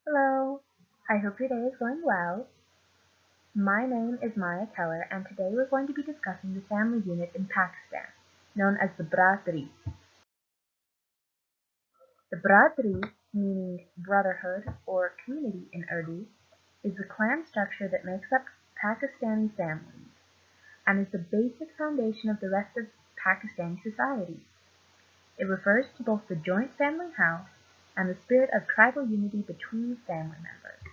Hello, I hope your day is going well. My name is Maya Keller, and today we're going to be discussing the family unit in Pakistan, known as the Biradari. The Biradari, meaning brotherhood or community in Urdu, is the clan structure that makes up Pakistani families and is the basic foundation of the rest of Pakistani society. It refers to both the joint family house and the spirit of tribal unity between family members.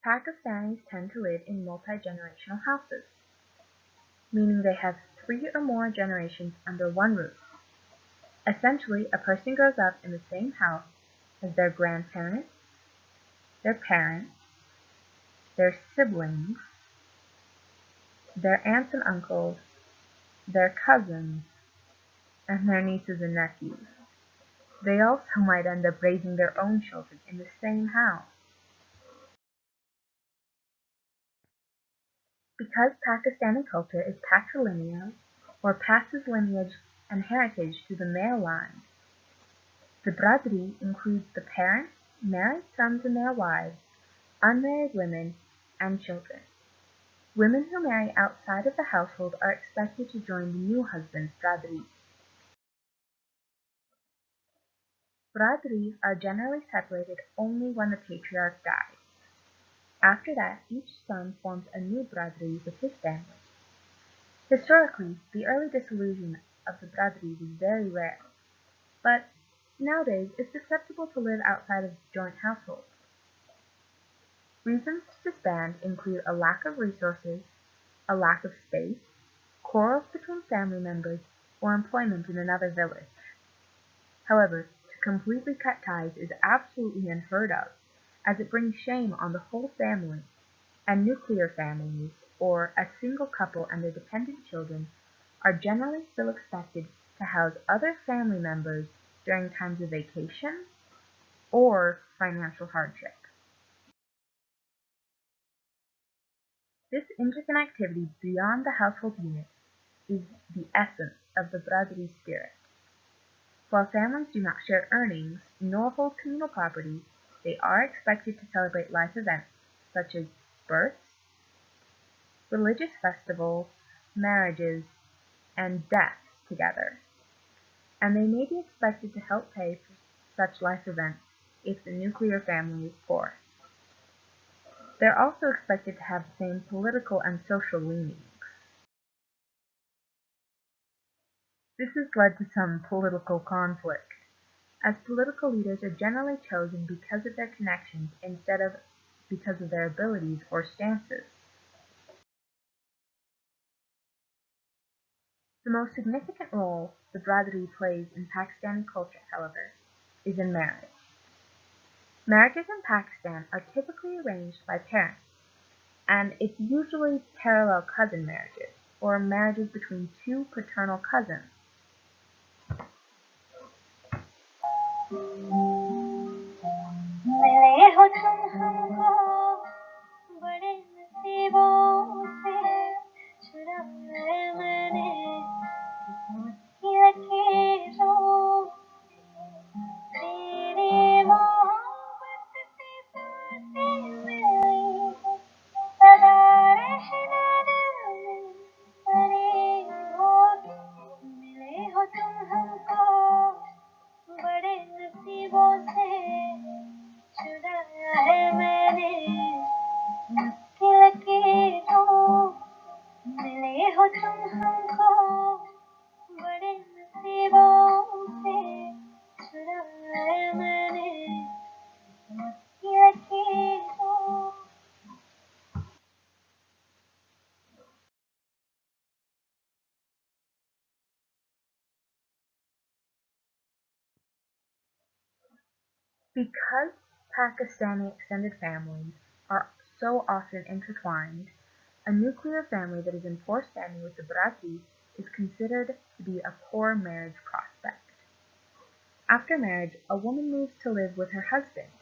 Pakistanis tend to live in multi-generational houses, meaning they have three or more generations under one roof. Essentially, a person grows up in the same house as their grandparents, their parents, their siblings, their aunts and uncles, their cousins, and their nieces and nephews. They also might end up raising their own children in the same house. Because Pakistani culture is patrilineal, or passes lineage and heritage through the male line, the Biradari includes the parents, married sons and their wives, unmarried women, and children. Women who marry outside of the household are expected to join the new husband's Biradari. Biradaris are generally separated only when the patriarch dies. After that, each son forms a new Biradari with his family. Historically, the early dissolution of the Biradari was very rare, but nowadays it's acceptable to live outside of joint households. Reasons to disband include a lack of resources, a lack of space, quarrels between family members, or employment in another village. However, to completely cut ties is absolutely unheard of, as it brings shame on the whole family, and nuclear families, or a single couple and their dependent children, are generally still expected to house other family members during times of vacation or financial hardship. This interconnectivity beyond the household unit is the essence of the Biradari spirit. While families do not share earnings nor hold communal property, they are expected to celebrate life events such as births, religious festivals, marriages, and deaths together, and they may be expected to help pay for such life events if the nuclear family is poor. They're also expected to have the same political and social leanings. This has led to some political conflict, as political leaders are generally chosen because of their connections instead of because of their abilities or stances. The most significant role the Biradari plays in Pakistani culture, however, is in marriage. Marriages in Pakistan are typically arranged by parents, and it's usually parallel cousin marriages, or marriages between two paternal cousins. मिले हो तुम हमको बड़े नसीबों से चुराए मैंने मुझकी लकीरों तेरी मोहब्बत से सांसें मिली सदा रहना दिल में करीब होगी मिले हो तुम हमको बड़े नसीबों से चुराया है मैंने मुझकी लकीरों मिले हो तुम हमको बड़े नसीबों से चुराया है मैंने मुझकी लकीरों. Because Pakistani extended families are so often intertwined, a nuclear family that is in poor standing with the Biradari is considered to be a poor marriage prospect. After marriage, a woman moves to live with her husband,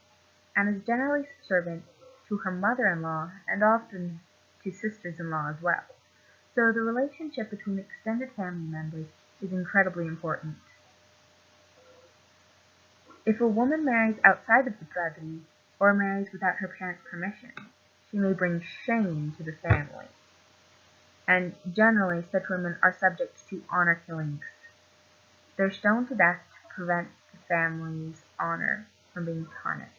and is generally subservient to her mother-in-law and often to sisters-in-law as well. So the relationship between extended family members is incredibly important. If a woman marries outside of the Biradari, or marries without her parents' permission, she may bring shame to the family, and generally such women are subject to honor killings. They're stoned to death to prevent the family's honor from being tarnished.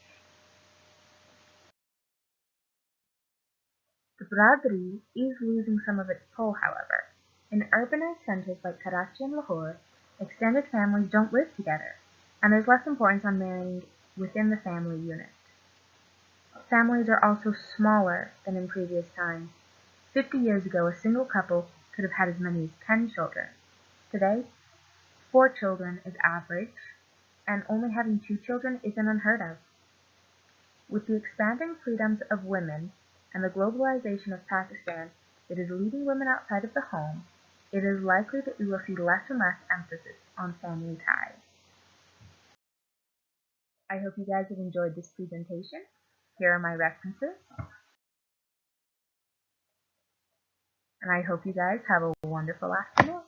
The Biradari is losing some of its pull, however. In urbanized centers like Karachi and Lahore, extended families don't live together, and there's less importance on marrying within the family unit. Families are also smaller than in previous times. 50 years ago, a single couple could have had as many as 10 children. Today, 4 children is average, and only having 2 children isn't unheard of. With the expanding freedoms of women and the globalization of Pakistan that is leading women outside of the home, it is likely that we will see less and less emphasis on family ties. I hope you guys have enjoyed this presentation. Here are my references, and I hope you guys have a wonderful afternoon.